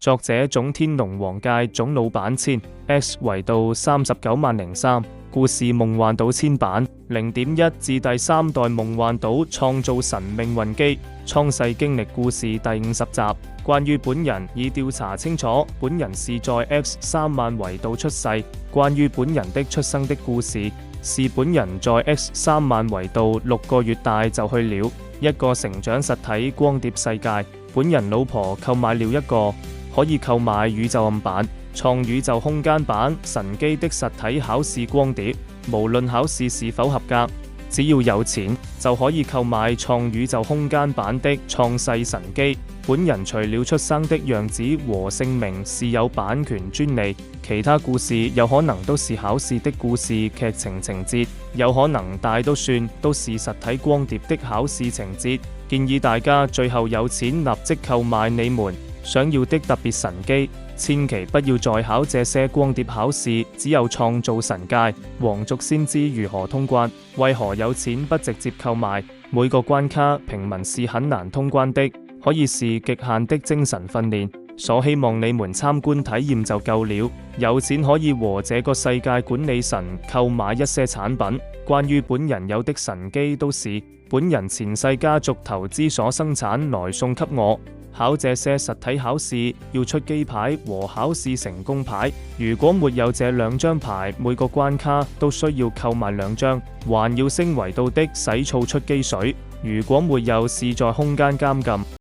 作者總天龍王界總老闆千 X 維度390300，故事夢幻島千版 0.1 至第三代夢幻島創造神命運機創世經歷故事第50集。關於本人已調查清楚，本人是在 X 3萬維度出世。關於本人的出生的故事，是本人在 X 3萬維度6個月大就去了一個成長實體光碟世界。本人老婆購買了一個可以購買宇宙暗版、創宇宙空間版神機的實體考試光碟，無論考試是否合格，只要有錢就可以購買創宇宙空間版的創世神機。本人除了出生的樣子和姓名是有版權專利，其他故事有可能都是考試的故事劇情情節，有可能大都算都是實體光碟的考試情節。建議大家最後有錢立即購買你們想要的特別神機，千祈不要再考這些光碟考試。只有創造神界皇族先知如何通關，為何有錢不直接購買？每個關卡平民是很難通關的，可以是極限的精神訓練，所希望你們參觀體驗就夠了。有錢可以和這個世界管理神購買一些產品。關於本人有的神機都是本人前世家族投資所生產來送給我。考這些實體考試要出機牌和考試成功牌，如果沒有這兩張牌，每個關卡都需要購買2張，還要升維度的洗澡出機水。如果沒有，是在空間監禁。